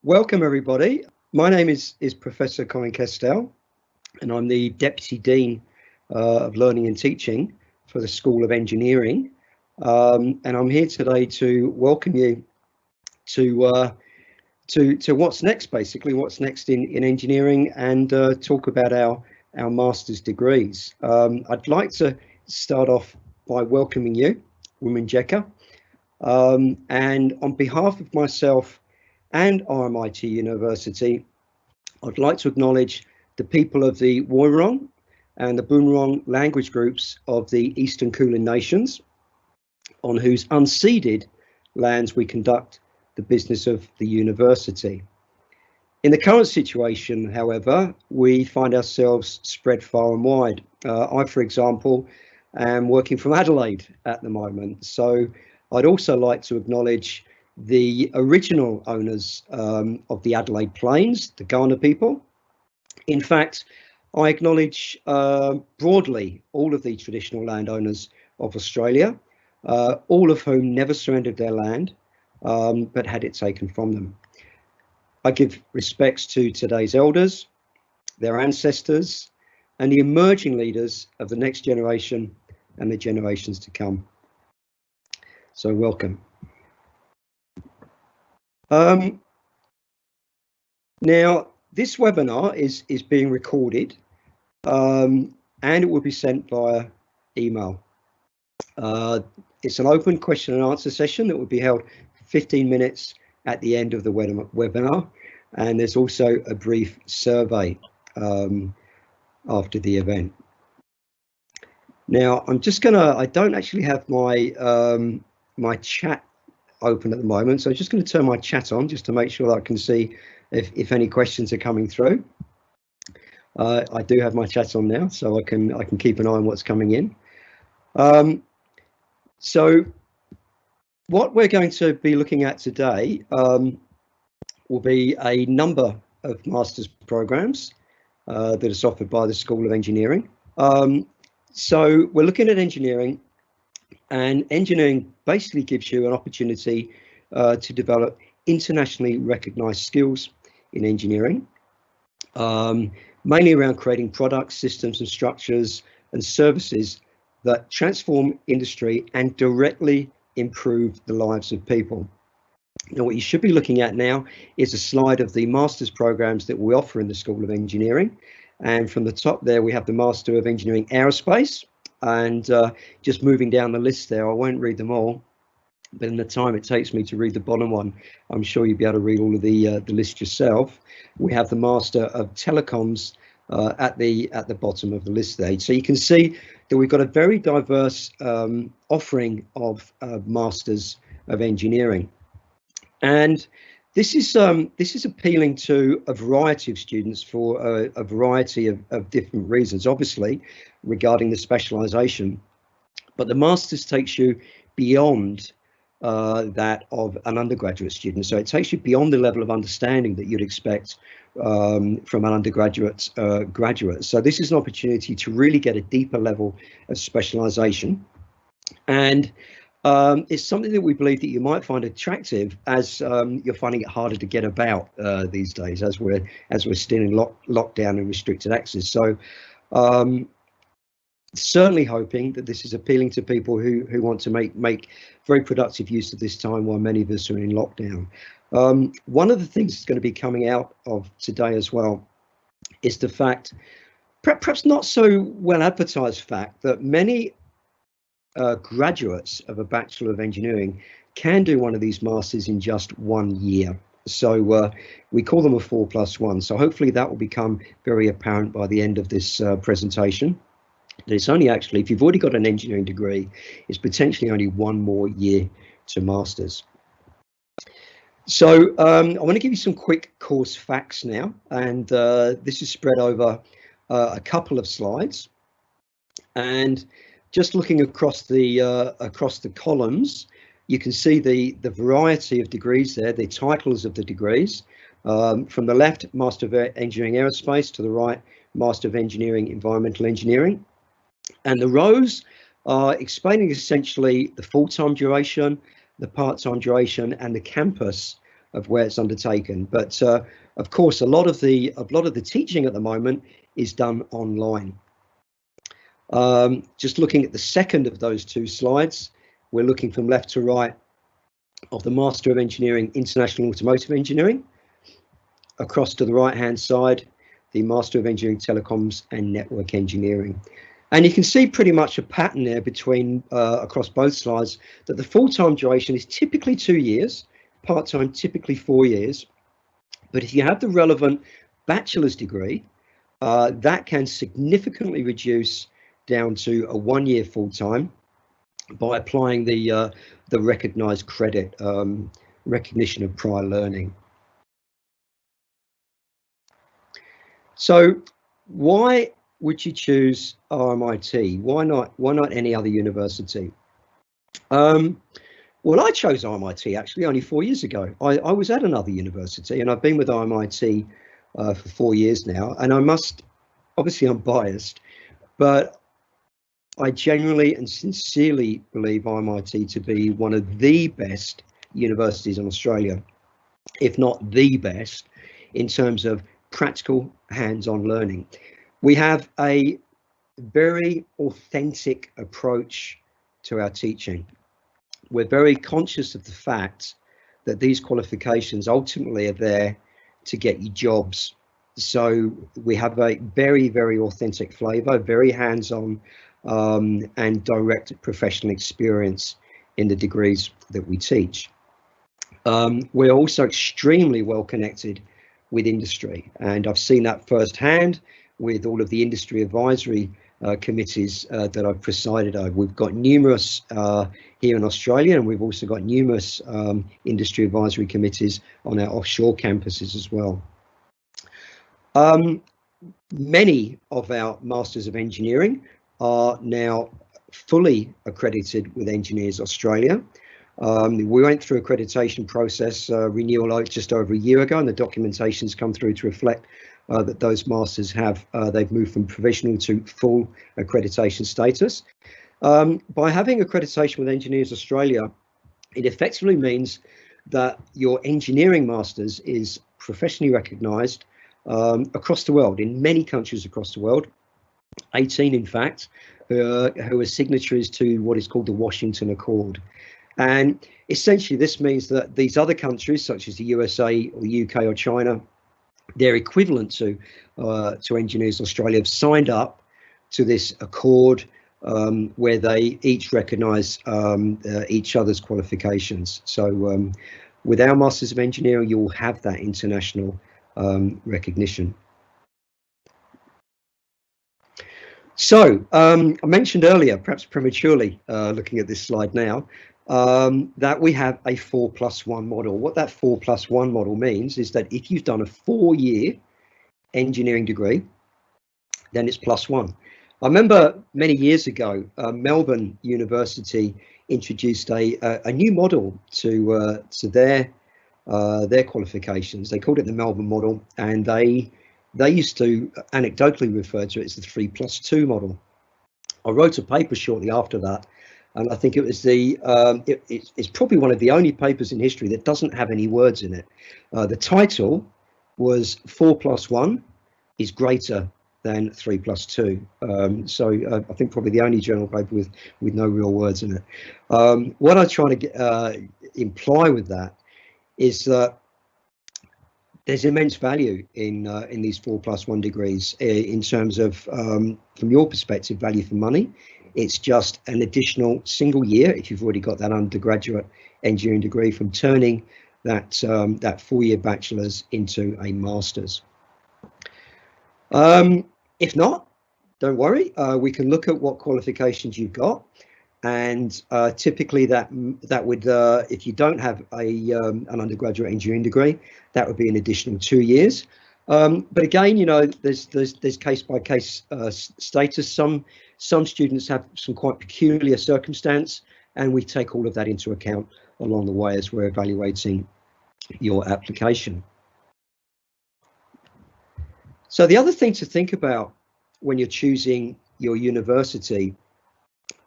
Welcome everybody. My name is Professor Colin Kestel and I'm the Deputy Dean of Learning and Teaching for the School of Engineering. And I'm here today to welcome you to what's next, basically what's next in engineering, and talk about our master's degrees. I'd like to start off by welcoming you, Womenjeka, and on behalf of myself and RMIT University, I'd like to acknowledge the people of the Woiwurrung and the Boonwurrung language groups of the Eastern Kulin Nations, on whose unceded lands we conduct the business of the university. In the current situation, however, we find ourselves spread far and wide. I, for example, am working from Adelaide at the moment, so I'd also like to acknowledge the original owners of the Adelaide Plains, the Kaurna people. In fact, I acknowledge broadly all of the traditional landowners of Australia, all of whom never surrendered their land, but had it taken from them. I give respects to today's elders, their ancestors, and the emerging leaders of the next generation and the generations to come. So welcome. Now, this webinar is being recorded and it will be sent via email. It's an open question and answer session that will be held 15 minutes at the end of the webinar, and there's also a brief survey after the event. Now, I'm just gonna, I don't actually have my my chat open at the moment, so I'm just going to turn my chat on just to make sure that I can see if any questions are coming through. I do have my chat on now, so I can keep an eye on what's coming in. So what we're going to be looking at today will be a number of master's programs that is offered by the School of Engineering. So we're looking at engineering, and engineering basically gives you an opportunity to develop internationally recognized skills in engineering, mainly around creating products, systems and structures and services that transform industry and directly improve the lives of people. Now, what you should be looking at now is a slide of the master's programs that we offer in the School of Engineering. And from the top there, we have the Master of Engineering Aerospace. And just moving down the list there, I won't read them all, but in the time it takes me to read the bottom one, I'm sure you'll be able to read all of the list yourself. We have the Master of Telecoms at the bottom of the list there. So you can see that we've got a very diverse offering of Masters of Engineering, and this is appealing to a variety of students for a variety of different reasons, obviously regarding the specialisation, but the Masters takes you beyond that of an undergraduate student. So it takes you beyond the level of understanding that you'd expect from an undergraduate graduate. So this is an opportunity to really get a deeper level of specialisation, and it's something that we believe that you might find attractive, as you're finding it harder to get about these days as we're still in lockdown and restricted access. So certainly hoping that this is appealing to people who want to make very productive use of this time while many of us are in lockdown. One of the things that's going to be coming out of today as well is the fact, perhaps not so well advertised fact, that many graduates of a Bachelor of Engineering can do one of these masters in just 1 year. So we call them a 4+1. So hopefully that will become very apparent by the end of this presentation. It's only actually, if you've already got an engineering degree, it's potentially only 1 more year to masters. So I want to give you some quick course facts now, and this is spread over a couple of slides. And just looking across the columns, you can see the variety of degrees there, the titles of the degrees. From the left, Master of Engineering Aerospace, to the right, Master of Engineering Environmental Engineering. And the rows are explaining essentially the full-time duration, the part-time duration, and the campus of where it's undertaken. But of course, a lot of the teaching at the moment is done online. Just looking at the second of those two slides, we're looking from left to right of the Master of Engineering, International Automotive Engineering. Across to the right-hand side, the Master of Engineering, Telecoms and Network Engineering. And you can see pretty much a pattern there between across both slides, that the full-time duration is typically 2 years, part-time typically 4 years. But if you have the relevant bachelor's degree, that can significantly reduce down to a 1 year full-time by applying the recognised credit, recognition of prior learning. So why would you choose RMIT? Why not any other university? Well, I chose RMIT actually only 4 years ago. I was at another university, and I've been with RMIT for 4 years now. And I must, obviously I'm biased, but I genuinely and sincerely believe RMIT to be one of the best universities in Australia, if not the best, in terms of practical hands-on learning. We have a very authentic approach to our teaching. We're very conscious of the fact that these qualifications ultimately are there to get you jobs. So we have a very, very authentic flavour, very hands-on and direct professional experience in the degrees that we teach. We're also extremely well connected with industry, and I've seen that firsthand with all of the industry advisory committees that I've presided over. We've got numerous here in Australia, and we've also got numerous industry advisory committees on our offshore campuses as well. Many of our Masters of Engineering are now fully accredited with Engineers Australia. We went through accreditation process renewal just over a year ago, and the documentation's come through to reflect that those masters have they've moved from provisional to full accreditation status. By having accreditation with Engineers Australia, it effectively means that your engineering masters is professionally recognised across the world, in many countries across the world, 18 in fact, who are signatories to what is called the Washington Accord. And essentially this means that these other countries such as the USA or the UK or China, they're equivalent to Engineers Australia, have signed up to this accord where they each recognise each other's qualifications. So with our Masters of Engineering, you'll have that international recognition. So I mentioned earlier, perhaps prematurely, looking at this slide now, that we have a 4+1 model. What that 4+1 model means is that if you've done a 4-year engineering degree, then it's +1. I remember many years ago, Melbourne University introduced a new model to their qualifications. They called it the Melbourne Model, and they used to anecdotally refer to it as the 3+2 model. I wrote a paper shortly after that, and I think it was it's probably one of the only papers in history that doesn't have any words in it. The title was 4+1 is greater than 3+2. So I think probably the only journal paper with no real words in it. What I try to imply with that is that there's immense value in these 4+1 degrees in terms of, from your perspective, value for money. It's just an additional single year if you've already got that undergraduate engineering degree, from turning that 4-year bachelor's into a master's. If not, don't worry. We can look at what qualifications you've got, and typically that would, if you don't have an undergraduate engineering degree, that would be an additional 2 years. But again, you know, there's case by case status. Some students have some quite peculiar circumstance, and we take all of that into account along the way as we're evaluating your application. So the other thing to think about when you're choosing your university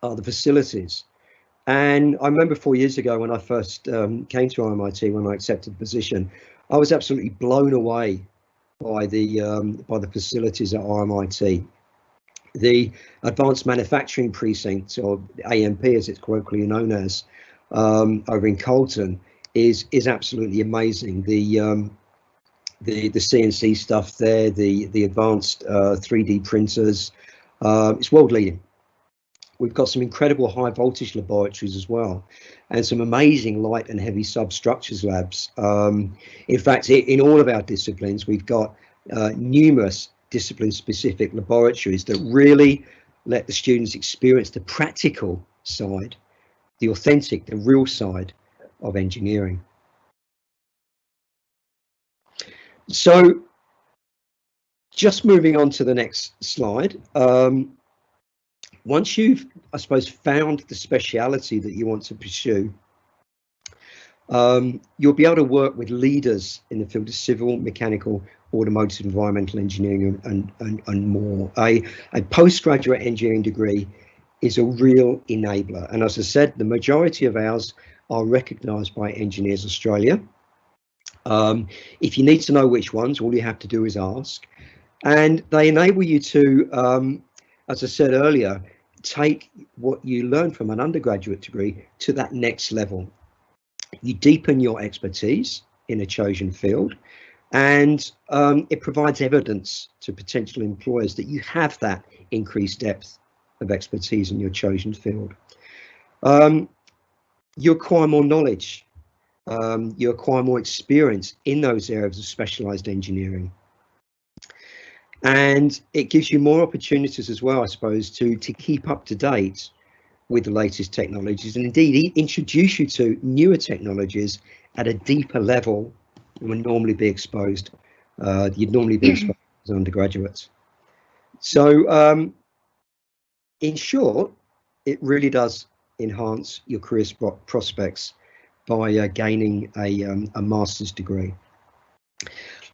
are the facilities. And I remember 4 years ago when I first came to RMIT, when I accepted the position, I was absolutely blown away by the facilities at RMIT. The Advanced Manufacturing Precinct, or AMP as it's colloquially known as, over in Colton, is absolutely amazing. The CNC stuff there, the advanced 3D printers, it's world leading. We've got some incredible high voltage laboratories as well, and some amazing light and heavy substructures labs. In fact, in all of our disciplines, we've got numerous discipline specific laboratories that really let the students experience the practical side, the authentic, the real side of engineering. So just moving on to the next slide. Once you've, I suppose, found the speciality that you want to pursue, you'll be able to work with leaders in the field of civil, mechanical, automotive, environmental engineering, and more. A postgraduate engineering degree is a real enabler. And as I said, the majority of ours are recognised by Engineers Australia. If you need to know which ones, all you have to do is ask. And they enable you to, as I said earlier, take what you learn from an undergraduate degree to that next level. You deepen your expertise in a chosen field, and it provides evidence to potential employers that you have that increased depth of expertise in your chosen field. You acquire more knowledge, you acquire more experience in those areas of specialised engineering. And it gives you more opportunities as well, I suppose, to keep up to date with the latest technologies, and indeed introduce you to newer technologies at a deeper level than would normally be exposed. You'd normally be exposed as undergraduates. So in short, it really does enhance your career prospects by gaining a master's degree.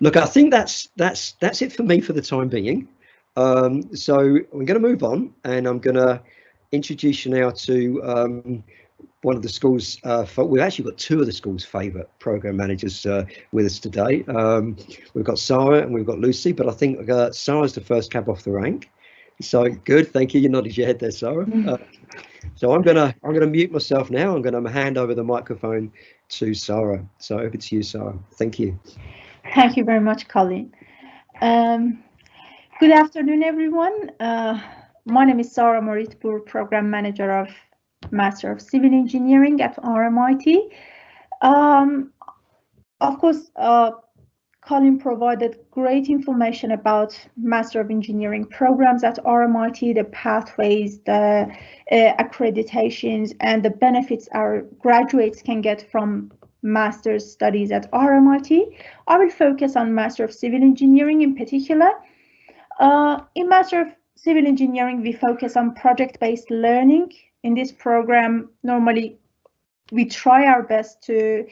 Look, I think that's it for me for the time being. So I'm going to move on, and I'm going to introduce you now to one of the school's, we've actually got two of the school's favourite program managers with us today. We've got Sarah and we've got Lucy, but I think Sarah's the first cab off the rank. So good, thank you. You nodded your head there, Sarah. So I'm gonna mute myself now. I'm gonna hand over the microphone to Sarah. So over to you, Sarah. Thank you. Thank you very much, Colin. Good afternoon, everyone. My name is Sarah Moritpur, Program Manager of Master of Civil Engineering at RMIT. Of course, Colin provided great information about Master of Engineering programs at RMIT, the pathways, the accreditations, and the benefits our graduates can get from master's studies at RMIT. I will focus on Master of Civil Engineering in particular. In Master of Civil Engineering, we focus on project-based learning. In this program, normally we try our best to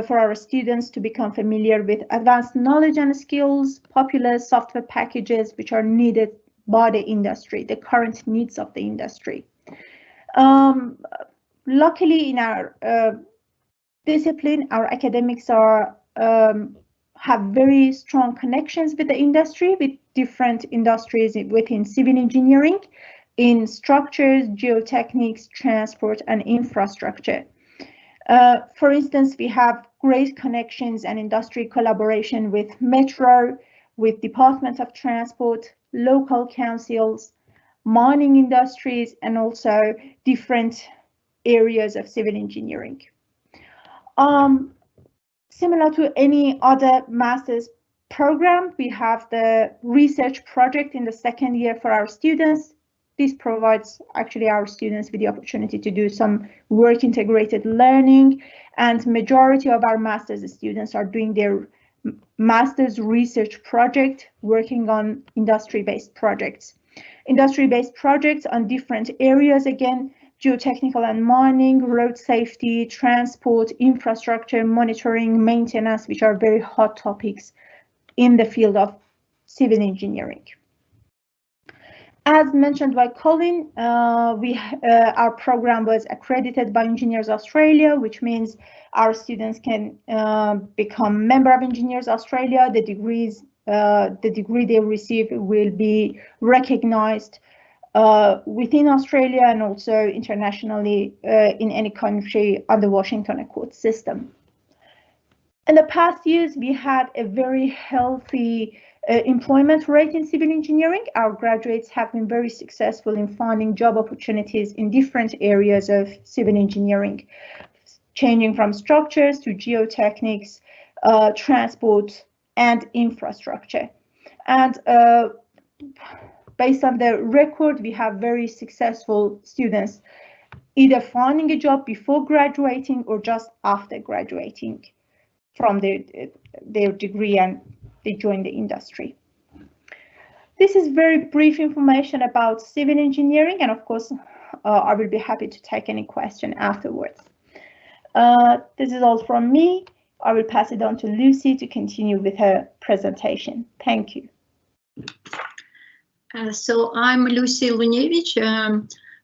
for our students to become familiar with advanced knowledge and skills, popular software packages which are needed by the industry, the current needs of the industry. Luckily, in our discipline, our academics are have very strong connections with the industry, with different industries within civil engineering, in structures, geotechnics, transport, and infrastructure. For instance, we have great connections and industry collaboration with Metro, with Department of Transport, local councils, mining industries, and also different areas of civil engineering. Similar to any other master's program, we have the research project in the second year for our students. This provides actually our students with the opportunity to do some work integrated learning, and majority of our master's students are doing their master's research project, working on industry-based projects. Industry-based projects on different areas, again, geotechnical and mining, road safety, transport, infrastructure, monitoring, maintenance, which are very hot topics in the field of civil engineering. As mentioned by Colin, our program was accredited by Engineers Australia, which means our students can become member of Engineers Australia. The degree they receive will be recognized within Australia and also internationally in any country on the Washington Accord system. In the past years, we had a very healthy employment rate in civil engineering. Our graduates have been very successful in finding job opportunities in different areas of civil engineering, changing from structures to geotechnics, transport, and infrastructure. And based on the record, we have very successful students either finding a job before graduating or just after graduating from their degree and they join the industry. This is very brief information about civil engineering, and of course, I will be happy to take any question afterwards. This is all from me. I will pass it on to Lucy to continue with her presentation. Thank you. So I'm Lucy Lunevich,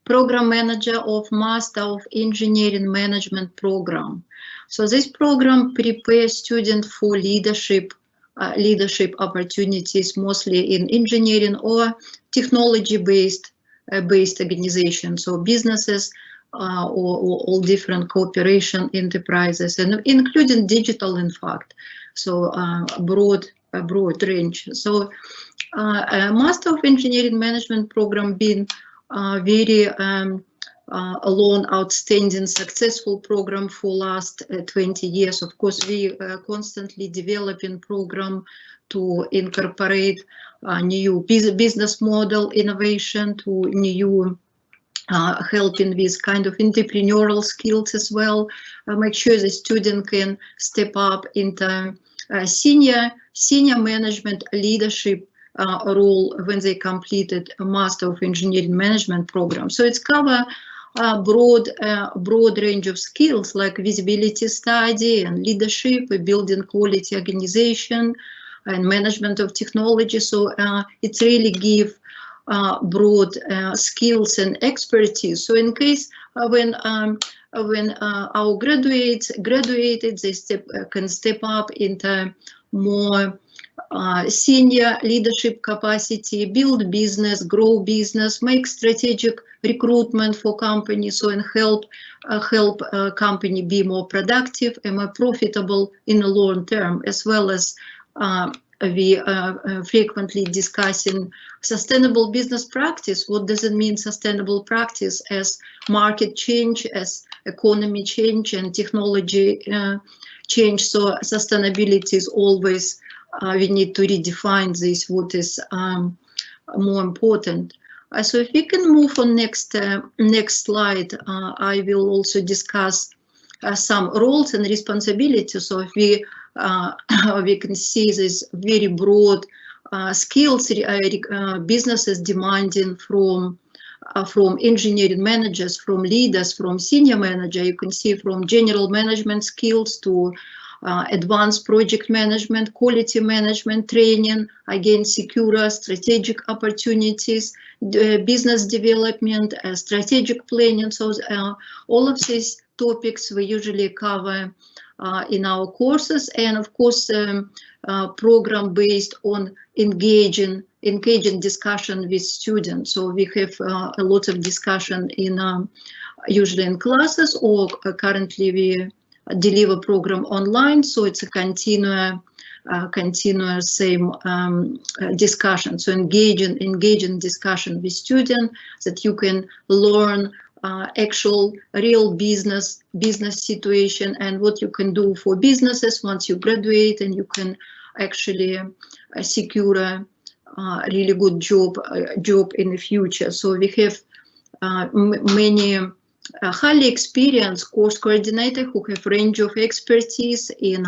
Program Manager of Master of Engineering Management Program. So this program prepares students for leadership opportunities, mostly in engineering or technology-based organizations or businesses, or all different cooperation enterprises, and including digital, in fact. So a broad range. So Master of Engineering Management program been very a long, outstanding, successful program for last 20 years. Of course, we constantly developing program to incorporate new business model innovation, to new helping with kind of entrepreneurial skills as well. Make sure the student can step up into senior management leadership role when they completed a Master of Engineering Management program. So it's cover a broad range of skills like visibility study and leadership, building quality organization and management of technology. So it really give broad skills and expertise. So in case when our graduates graduated, they can step up into more senior leadership capacity, build business, grow business, make strategic recruitment for companies, so and help company be more productive and more profitable in the long term, as well as we frequently discussing sustainable business practice. What does it mean, sustainable practice, as market change, as economy change and technology change? So sustainability is always, we need to redefine this, what is more important. So if we can move on next slide, I will also discuss some roles and responsibilities. So if we can see this very broad skills businesses demanding from engineering managers, from leaders, from senior manager. You can see from general management skills to advanced project management, quality management training, again, secure strategic opportunities, business development, strategic planning. So all of these topics we usually cover in our courses, and of course program based on engaging discussion with students. So we have a lot of discussion in usually in classes, or currently we deliver program online, so it's a continuous same discussion. So engaging discussion with students, that you can learn actual real business situation and what you can do for businesses once you graduate, and you can actually secure a really good job in the future. So we have many highly experienced course coordinators who have range of expertise in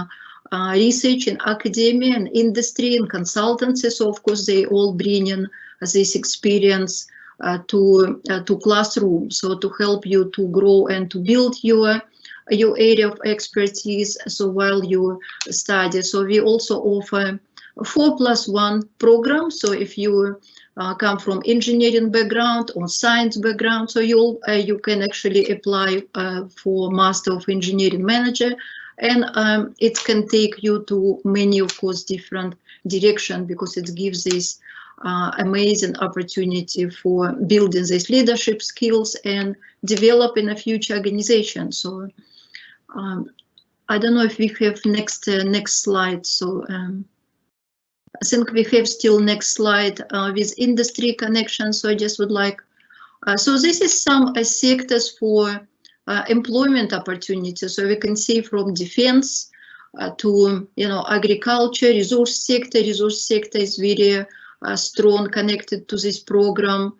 research in academia and industry and consultancy. So of course they all bring in this experience to classroom, so to help you to grow and to build your area of expertise, so while you study. So we also offer 4+1 program. So if you come from engineering background or science background, so you can actually apply for Master of Engineering Manager, and it can take you to many, of course, different directions, because it gives this amazing opportunity for building these leadership skills and developing a future organization. So I don't know if we have next slide. So I think we have still next slide with industry connection. So I just would like, so this is some sectors for employment opportunities. So we can see from defense to, agriculture, resource sector. Resource sector is very strong connected to this program.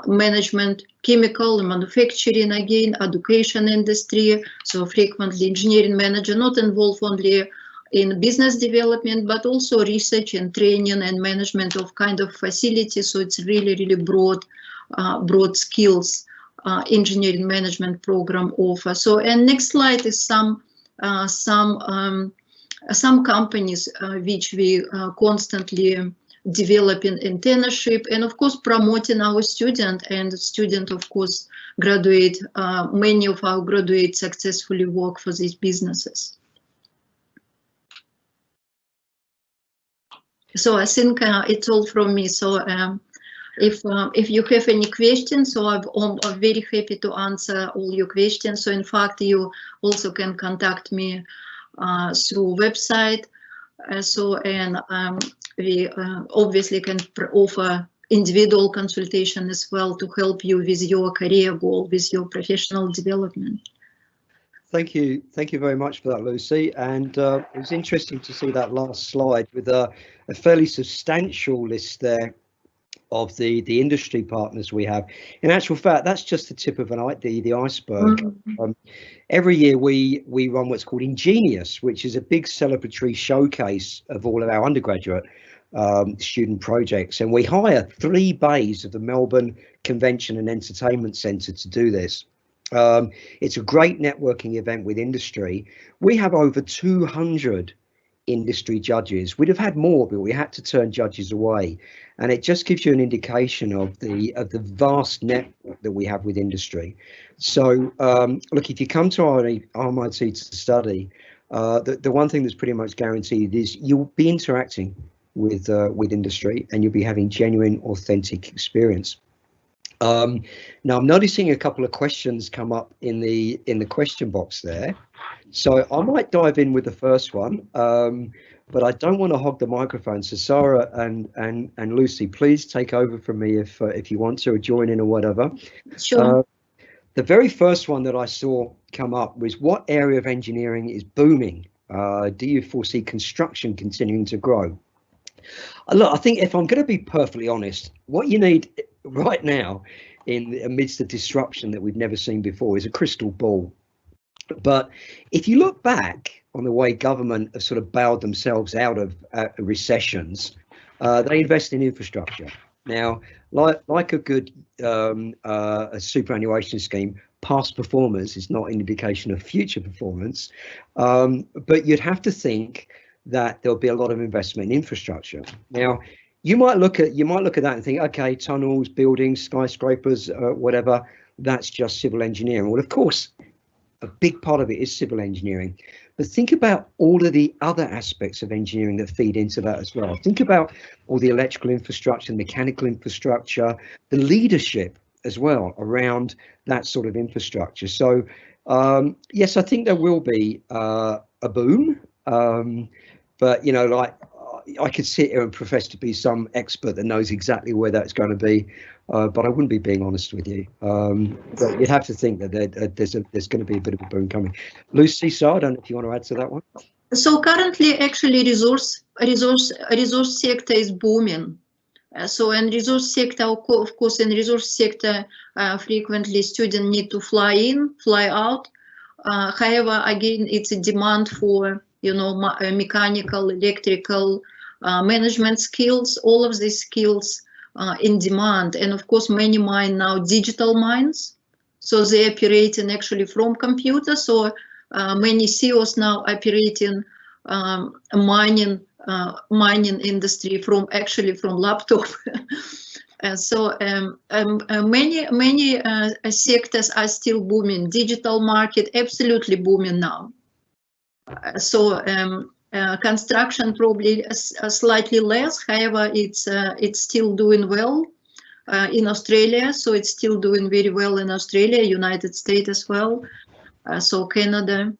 Management, chemical, manufacturing, again, education industry. So frequently engineering manager not involved only in business development, but also research and training and management of kind of facilities. So it's really, really broad skills engineering management program offer. So, and next slide is some companies which we constantly developing internship, and of course promoting our student, and student of course graduate. Many of our graduates successfully work for these businesses. So I think it's all from me. So if you have any questions, so I'm very happy to answer all your questions. So in fact, you also can contact me through website. We obviously can offer individual consultation as well to help you with your career goal, with your professional development. Thank you very much for that, Lucy. And it was interesting to see that last slide with a fairly substantial list there of the industry partners we have. In actual fact, that's just the tip of the iceberg. Mm-hmm. Every year we run what's called Ingenious, which is a big celebratory showcase of all of our undergraduate student projects, and we hire 3 bays of the Melbourne Convention and Entertainment Centre to do this. It's a great networking event with industry. We have over 200 industry judges. We'd have had more, but we had to turn judges away, and it just gives you an indication of the vast network that we have with industry. So look, if you come to RMIT to study, the one thing that's pretty much guaranteed is you'll be interacting with industry, and you'll be having genuine, authentic experience. Now I'm noticing a couple of questions come up in the question box there, so I might dive in with the first one, but I don't want to hog the microphone. So Sarah and Lucy, please take over from me if you want to, or join in or whatever. Sure. The very first one that I saw come up was, what area of engineering is booming? Do you foresee construction continuing to grow? Look, I think if I'm going to be perfectly honest, what you need right now, amidst the disruption that we've never seen before, is a crystal ball. But if you look back on the way government have sort of bailed themselves out of recessions, they invest in infrastructure. Now, like a good a superannuation scheme, past performance is not an indication of future performance, but you'd have to think that there'll be a lot of investment in infrastructure. Now, you might look at that and think, okay, tunnels, buildings, skyscrapers, whatever, that's just civil engineering. Well, of course, a big part of it is civil engineering, but think about all of the other aspects of engineering that feed into that as well. Think about all the electrical infrastructure, mechanical infrastructure, the leadership as well around that sort of infrastructure. So yes, I think there will be a boom. But, like, I could sit here and profess to be some expert that knows exactly where that's going to be, but I wouldn't be being honest with you. But you'd have to think that there's going to be a bit of a boom coming. Lucy, so I don't know if you want to add to that one. So currently, actually, resource sector is booming. So in resource sector, of course, in resource sector, frequently students need to fly in, fly out. However, again, it's a demand for mechanical, electrical, management skills. All of these skills in demand, and of course many mine now digital mines, so they operating actually from computers. So many CEOs now operating mining mining industry from laptop. So many sectors are still booming. Digital market absolutely booming now. So construction probably slightly less. However, it's still doing well in Australia. So it's still doing very well in Australia, United States as well. So Canada.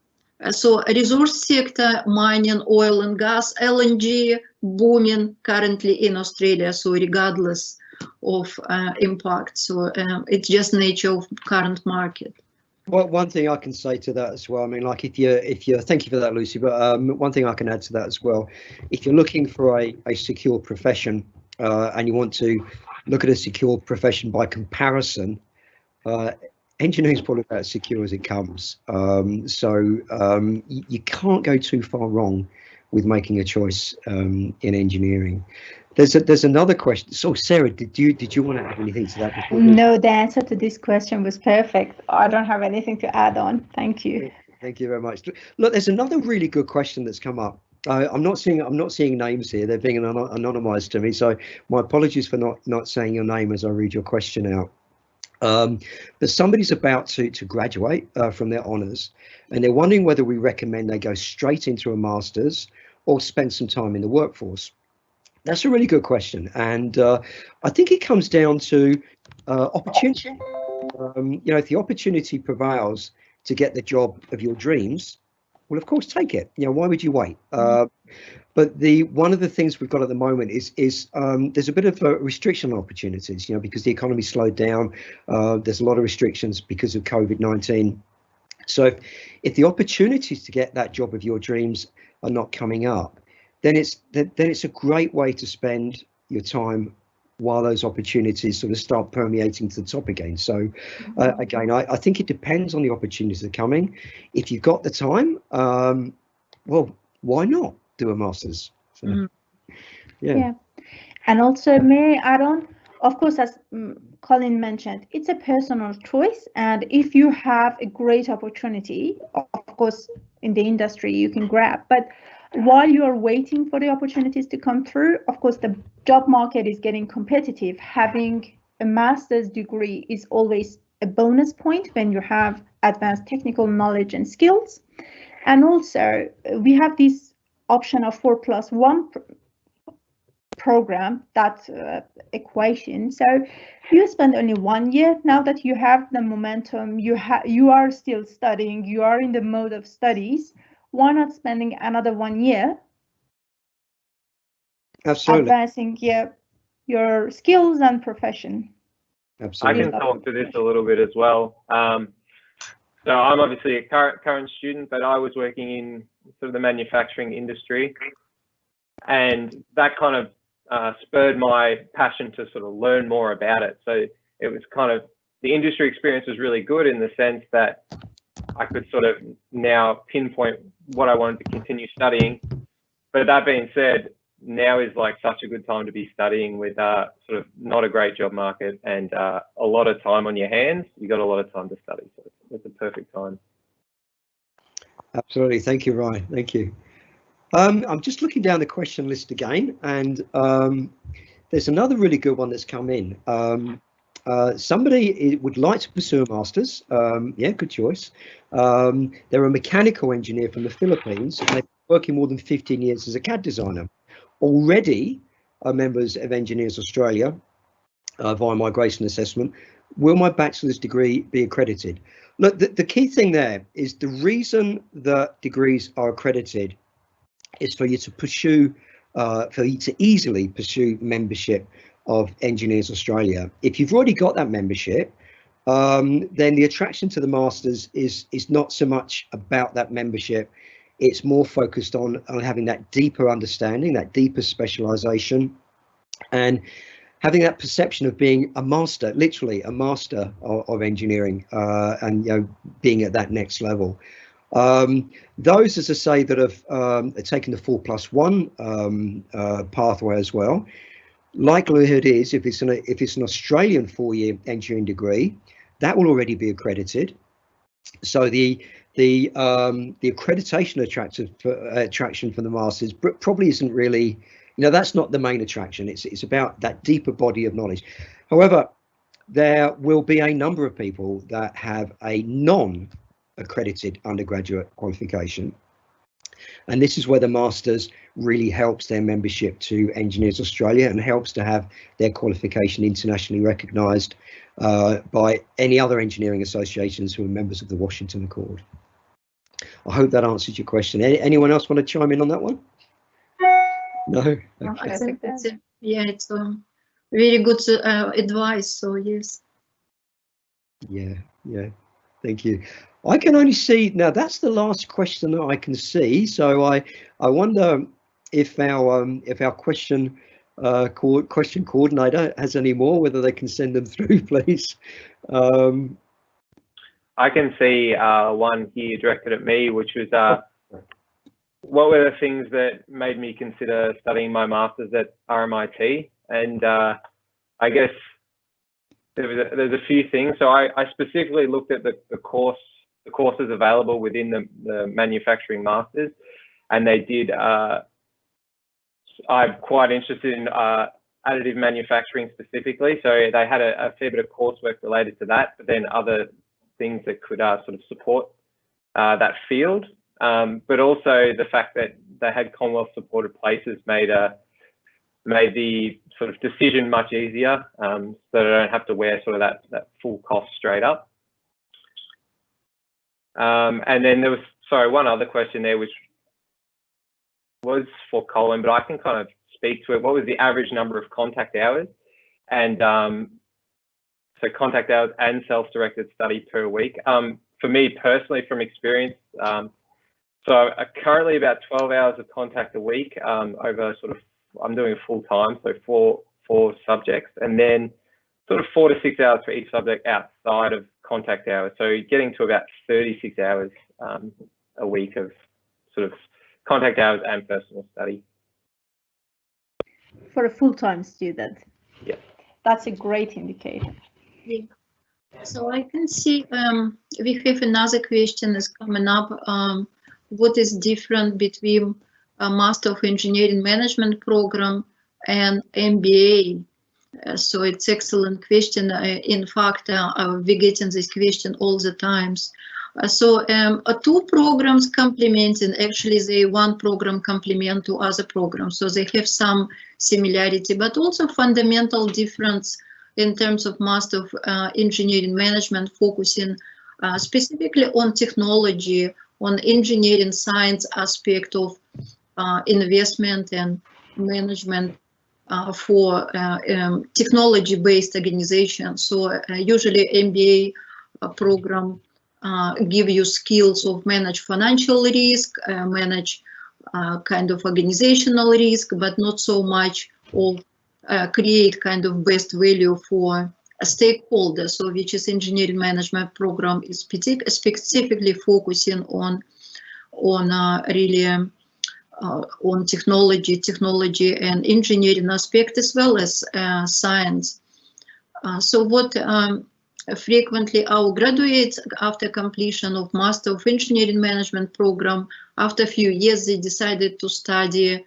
So resource sector, mining, oil and gas, LNG booming currently in Australia. So regardless of impact, so it's just nature of current market. Well, one thing I can say to that as well, I mean, like if you're thank you for that, Lucy, but one thing I can add to that as well, if you're looking for a secure profession and you want to look at a secure profession by comparison, engineering is probably about as secure as it comes. So you can't go too far wrong with making a choice in engineering. There's another question. So Sarah, did you want to add anything to that before? No, the answer to this question was perfect. I don't have anything to add on. Thank you. Thank you very much. Look, there's another really good question that's come up. I'm not seeing names here. They're being anonymized to me. So my apologies for not saying your name as I read your question out. But somebody's about to graduate from their honours, and they're wondering whether we recommend they go straight into a master's or spend some time in the workforce. That's a really good question, and I think it comes down to opportunity. You know, if the opportunity prevails to get the job of your dreams, well, of course, take it. You know, why would you wait? But one of the things we've got at the moment is there's a bit of a restriction on opportunities, you know, because the economy slowed down. There's a lot of restrictions because of COVID-19. So if the opportunities to get that job of your dreams are not coming up, then it's a great way to spend your time while those opportunities sort of start permeating to the top again. So again, I think it depends on the opportunities that are coming. If you've got the time, well, why not do a master's? So, yeah. And also, may I add on? Of course, as Colin mentioned, it's a personal choice. And if you have a great opportunity, of course, in the industry, you can grab. But while you are waiting for the opportunities to come through, of course, the job market is getting competitive. Having a master's degree is always a bonus point when you have advanced technical knowledge and skills. And also, we have this option of 4+1 program, that equation. So you spend only 1 year. Now that you have the momentum, you are still studying, you are in the mode of studies. Why not spending another 1 year? Absolutely. Advancing your skills and profession. Absolutely. I can talk to this a little bit as well. So I'm obviously a current student, but I was working in sort of the manufacturing industry, and that kind of spurred my passion to sort of learn more about it. So it was kind of, the industry experience was really good in the sense that I could sort of now pinpoint what I wanted to continue studying. But that being said, now is like such a good time to be studying with sort of not a great job market and a lot of time on your hands. You got a lot of time to study, so it's a perfect time. Absolutely. Thank you, Ryan. Thank you. I'm just looking down the question list again, and there's another really good one that's come in. Somebody would like to pursue a master's. Yeah, good choice. They're a mechanical engineer from the Philippines, and they've been working more than 15 years as a CAD designer. Already are members of Engineers Australia via migration assessment. Will my bachelor's degree be accredited? Look, the key thing there is the reason that degrees are accredited is for you to pursue, for you to easily pursue membership of Engineers Australia. If you've already got that membership, then the attraction to the masters is not so much about that membership. It's more focused on having that deeper understanding, that deeper specialization, and having that perception of being a master, literally a master of engineering, and being at that next level. Those, as I say, that have taken the 4+1 pathway as well, likelihood is if it's an Australian 4-year engineering degree, that will already be accredited. So the the accreditation attraction for the masters probably isn't really, that's not the main attraction. It's about that deeper body of knowledge. However, there will be a number of people that have a non-accredited undergraduate qualification, and this is where the masters really helps their membership to Engineers Australia and helps to have their qualification internationally recognised by any other engineering associations who are members of the Washington Accord. I hope that answers your question. Anyone else want to chime in on that one? No? Okay. I think that's it. Yeah, it's very good advice, so yes. Yeah, thank you. I can only see, now that's the last question that I can see, so I wonder if our question coordinator has any more, whether they can send them through, please. I can see one here directed at me, which was what were the things that made me consider studying my master's at RMIT? And I guess there's a few things. So I specifically looked at the courses available within the manufacturing masters, and they did. I'm quite interested in additive manufacturing specifically, so they had a fair bit of coursework related to that, but then other things that could sort of support that field. But also the fact that they had Commonwealth supported places made the sort of decision much easier, so I don't have to wear sort of that full cost straight up. And then there was, sorry, one other question there, which was for Colin, but I can kind of speak to it. What was the average number of contact hours? And so contact hours and self-directed study per week. For me personally, from experience, so currently about 12 hours of contact a week over sort of, I'm doing full time, so four subjects, and then sort of 4 to 6 hours for each subject outside of contact hours. So getting to about 36 hours a week of sort of contact hours and personal study. For a full-time student. Yeah. That's a great indicator. Yeah. So I can see we have another question is coming up. What is different between a Master of Engineering Management program and MBA? So it's excellent question. In fact, we're getting this question all the times. So two programs complementing, actually they one program complement to other programs. So they have some similarity, but also fundamental difference in terms of Master of Engineering Management, focusing specifically on technology, on engineering science aspect of investment and management for technology-based organizations. So usually MBA program give you skills of manage financial risk, manage kind of organizational risk, but not so much of create kind of best value for a stakeholder. So which is engineering management program is specifically focusing on really on technology and engineering aspect as well as science. So what frequently our graduates after completion of Master of Engineering Management program, after a few years they decided to study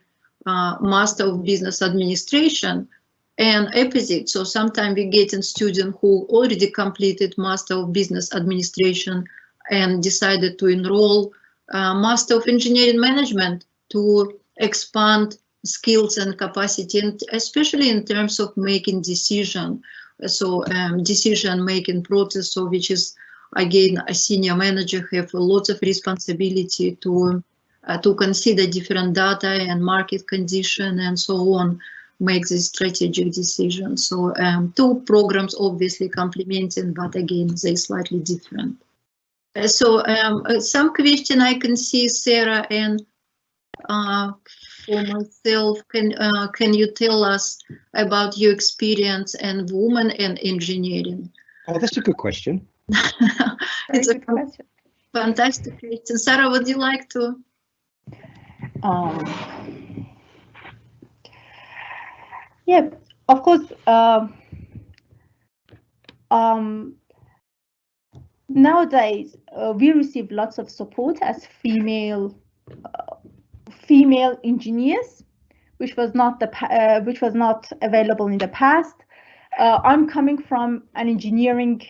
Master of Business Administration and opposite. So sometimes we get in students who already completed Master of Business Administration and decided to enroll Master of Engineering Management to expand skills and capacity, and especially in terms of making decision. So decision-making process, so which is again a senior manager have lots of responsibility to consider different data and market condition and so on, make this strategic decision. So two programs obviously complementing, but again they're slightly different. So some question I can see, Sarah, and for myself, can you tell us about your experience and women and engineering? Oh, that's a good question. It's a question. Fantastic question. Sarah, would you like to? Yeah, of course. nowadays we receive lots of support as female engineers, which was not available in the past. I'm coming from an engineering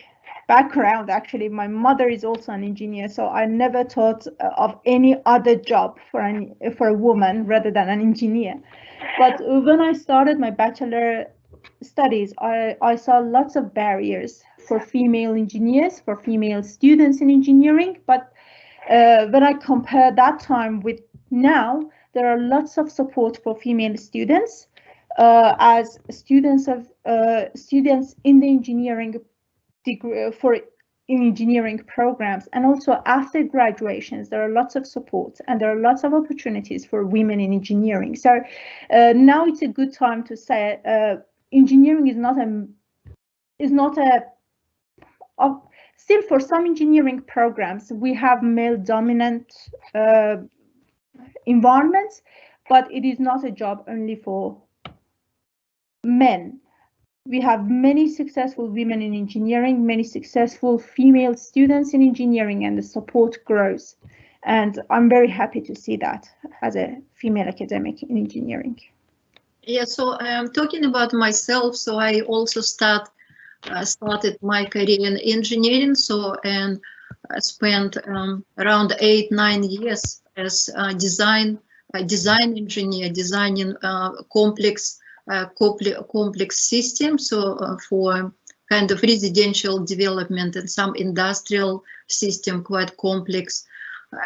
background. Actually, my mother is also an engineer, so I never thought of any other job for a woman rather than an engineer. But when I started my bachelor studies, I saw lots of barriers for female engineers, for female students in engineering. But when I compare that time with now, there are lots of support for female students as students in the engineering degree in engineering programs, and also after graduations there are lots of support and there are lots of opportunities for women in engineering. So now it's a good time to say engineering is not a still, for some engineering programs we have male dominant environments, but it is not a job only for men. We have many successful women in engineering, many successful female students in engineering, and the support grows. And I'm very happy to see that as a female academic in engineering. Yeah, so talking about myself, so I also started my career in engineering, and I spent around 8-9 years as a design engineer, designing complex systems, so for kind of residential development and some industrial system, quite complex.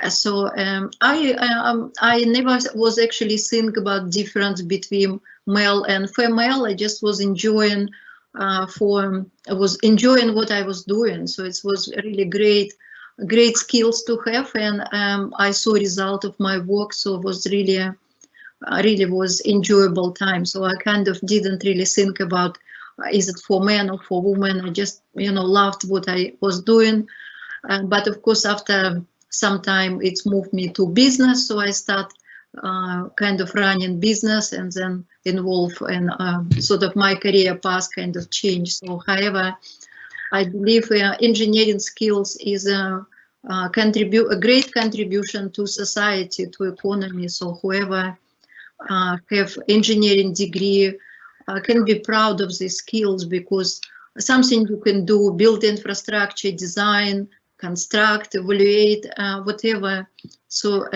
So I never was actually think about difference between male and female. I just was enjoying what I was doing. So it was really great skills to have, and I saw result of my work. So it was really was enjoyable time. So I kind of didn't really think about is it for men or for women. I just loved what I was doing. But of course, after some time, it's moved me to business. So I start kind of running business, and then involved in sort of my career path kind of changed. So however, I believe engineering skills is a great contribution to society, to economy. So whoever have engineering degree can be proud of these skills, because something you can do, build infrastructure, design, construct, evaluate, whatever. So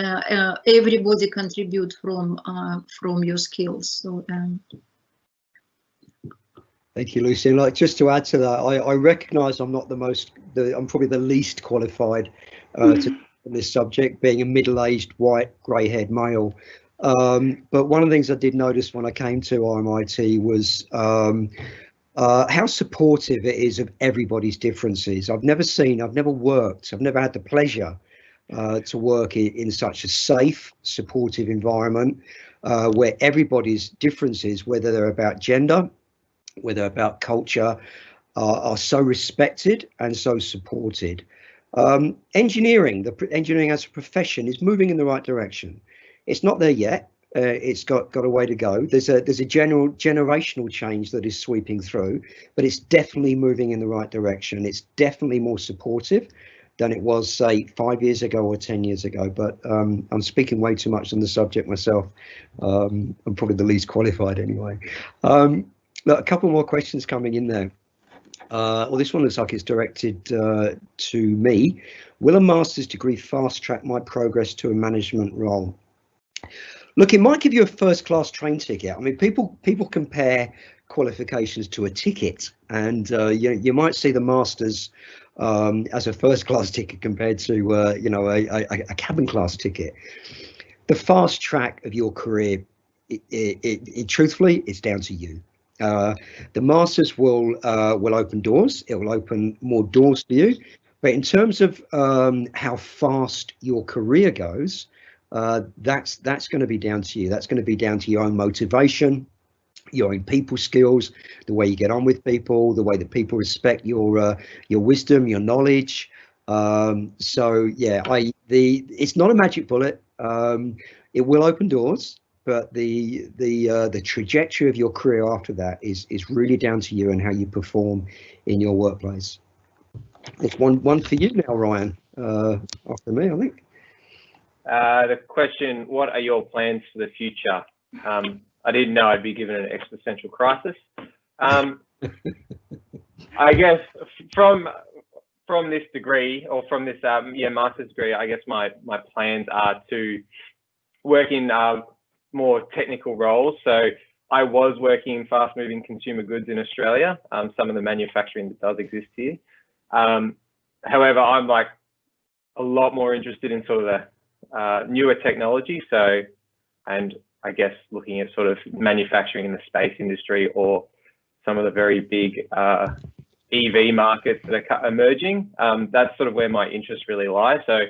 everybody contribute from your skills. So thank you, Lucy. Like, just to add to that, I recognise I'm not I'm probably the least qualified to this subject, being a middle-aged white grey-haired male. But one of the things I did notice when I came to RMIT was how supportive it is of everybody's differences. I've never had the pleasure to work in such a safe, supportive environment where everybody's differences, whether they're about gender, whether about culture, are so respected and so supported. Engineering as a profession is moving in the right direction. It's not there yet. It's got a way to go. There's a general generational change that is sweeping through, but it's definitely moving in the right direction. It's definitely more supportive than it was, say, 5 years ago or 10 years ago. But I'm speaking way too much on the subject myself. I'm probably the least qualified anyway. Look, a couple more questions coming in there. Well, this one looks like it's directed to me. Will a master's degree fast track my progress to a management role? Look, it might give you a first-class train ticket. I mean, people compare qualifications to a ticket, and you might see the masters as a first-class ticket compared to a cabin class ticket. The fast track of your career, truthfully, it's down to you. The masters will open doors. It will open more doors for you. But in terms of how fast your career goes, that's going to be down to you. That's going to be down to your own motivation, your own people skills, the way you get on with people, the way that people respect your wisdom, your knowledge. So yeah, it's not a magic bullet. It will open doors, but the trajectory of your career after that is really down to you and how you perform in your workplace. It's one for you now, Ryan. After me, I think. The question: what are your plans for the future? I didn't know I'd be given an existential crisis. I guess from this degree, or from this master's degree, I guess my plans are to work in more technical roles. So I was working in fast-moving consumer goods in Australia, some of the manufacturing that does exist here. However, I'm like a lot more interested in sort of the newer technology. So, and I guess looking at sort of manufacturing in the space industry, or some of the very big EV markets that are emerging. That's sort of where my interests really lie. So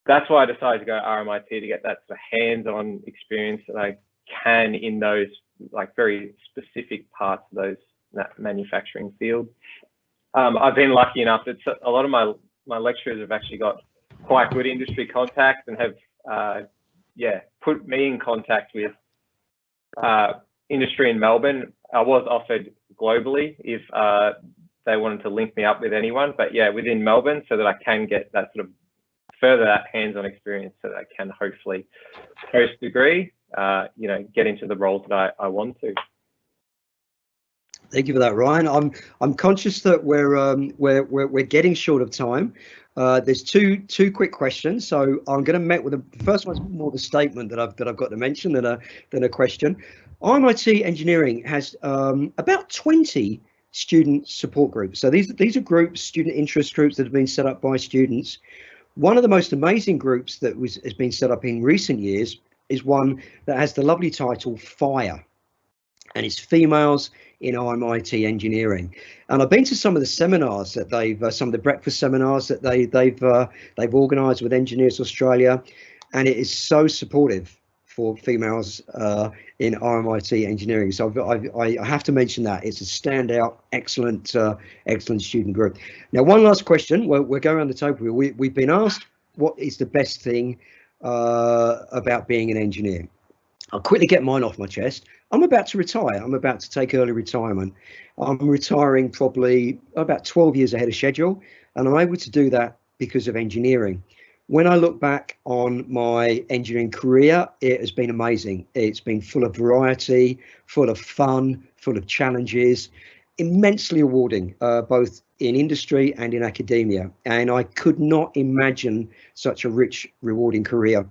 that's why I decided to go to RMIT, to get that sort of hands-on experience that I can in those like very specific parts of that manufacturing field. I've been lucky enough that a lot of my lecturers have actually got quite good industry contacts, and have put me in contact with industry in Melbourne. I was offered globally if they wanted to link me up with anyone, but yeah, within Melbourne, so that I can get that sort of further that hands-on experience, so that I can hopefully post-degree, get into the roles that I want to. Thank you for that, Ryan. I'm conscious that we're getting short of time. There's two quick questions, so I'm going to met with the first one's more the statement that I've got to mention than a question. RMIT Engineering has about 20 student support groups. So these are groups, student interest groups, that have been set up by students. One of the most amazing groups that has been set up in recent years is one that has the lovely title FIRE, and it's females in RMIT Engineering. And I've been to some of the seminars that some of the breakfast seminars that they've organised with Engineers Australia, and it is so supportive for females in RMIT Engineering. So I have to mention that it's a standout, excellent student group. Now, one last question. We're going around the table. We've been asked what is the best thing about being an engineer. I'll quickly get mine off my chest. I'm about to retire. I'm about to take early retirement. I'm retiring probably about 12 years ahead of schedule, and I'm able to do that because of engineering. When I look back on my engineering career, it has been amazing. It's been full of variety, full of fun, full of challenges, immensely rewarding, both in industry and in academia. And I could not imagine such a rich, rewarding career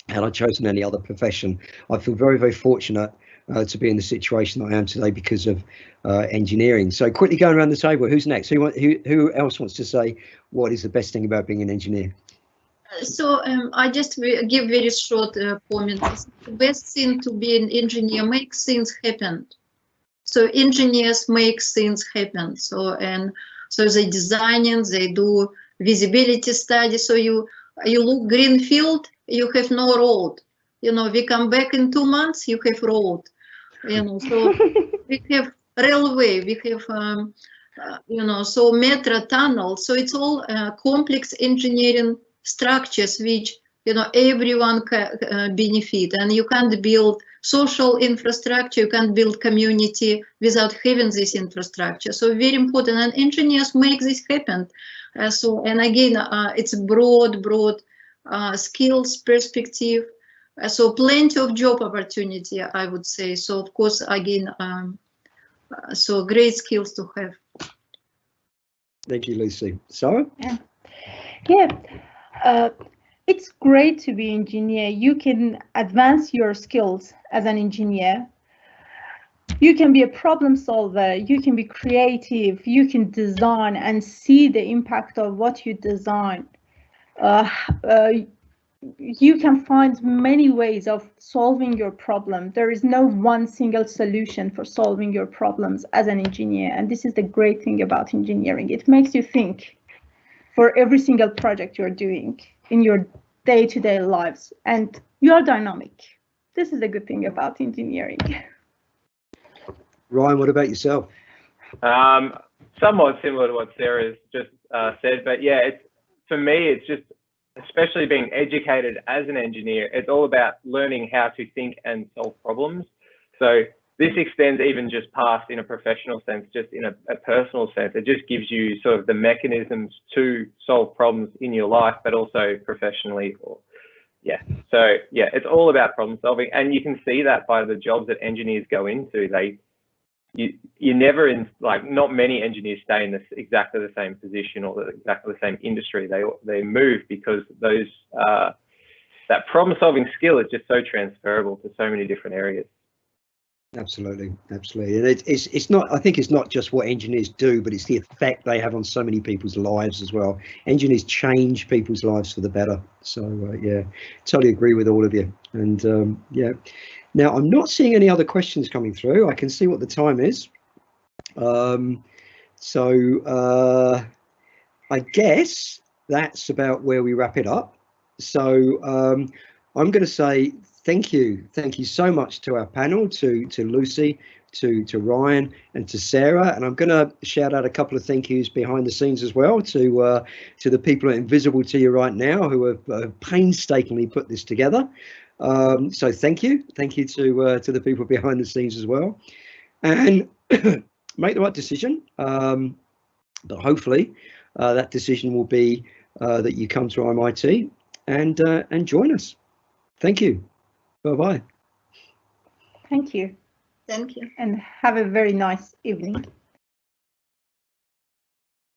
had I chosen any other profession. I feel very, very fortunate to be in the situation that I am today because of engineering. So quickly going around the table, who's next? Who else wants to say what is the best thing about being an engineer? So I just give very short comment. The best thing to be an engineer, make things happen. So engineers make things happen. So they designing, they do visibility study. So you look greenfield, you have no road. We come back in 2 months, you have road. So we have railway, we have so metro, tunnel. So it's all complex engineering structures which everyone can benefit, and you can't build social infrastructure, you can't build community without having this infrastructure. So very important, and engineers make this happen. And again, it's broad skills perspective. So plenty of job opportunity, I would say. So of course, again, so great skills to have. Thank you, Lucy. Sarah? Yeah. It's great to be an engineer. You can advance your skills as an engineer. You can be a problem solver. You can be creative. You can design and see the impact of what you design. You can find many ways of solving your problem. There is no one single solution for solving your problems as an engineer. And this is the great thing about engineering. It makes you think for every single project you're doing in your day-to-day lives, and you're dynamic. This is a good thing about engineering. Ryan, what about yourself? Somewhat similar to what Sarah's just said, but yeah, for me, it's just, especially being educated as an engineer, it's all about learning how to think and solve problems. So this extends even just past in a professional sense, just in a personal sense. It just gives you sort of the mechanisms to solve problems in your life, but also professionally. Yeah. So yeah, it's all about problem solving, and you can see that by the jobs that engineers go into. You never in, like, not many engineers stay in exactly the same position or exactly the same industry. They move because those that problem solving skill is just so transferable to so many different areas. Absolutely, absolutely. And it's not, I think it's not just what engineers do, but it's the effect they have on so many people's lives as well. Engineers change people's lives for the better. So yeah, totally agree with all of you. And yeah, now I'm not seeing any other questions coming through. I can see what the time is. So I guess that's about where we wrap it up. So I'm going to say thank you so much to our panel, to Lucy, to Ryan, and to Sarah. And I'm going to shout out a couple of thank yous behind the scenes as well to the people invisible to you right now who have painstakingly put this together. So thank you to the people behind the scenes as well, and make the right decision. But hopefully that decision will be that you come to RMIT and join us. Thank you. Bye-bye. Thank you. Thank you. And have a very nice evening.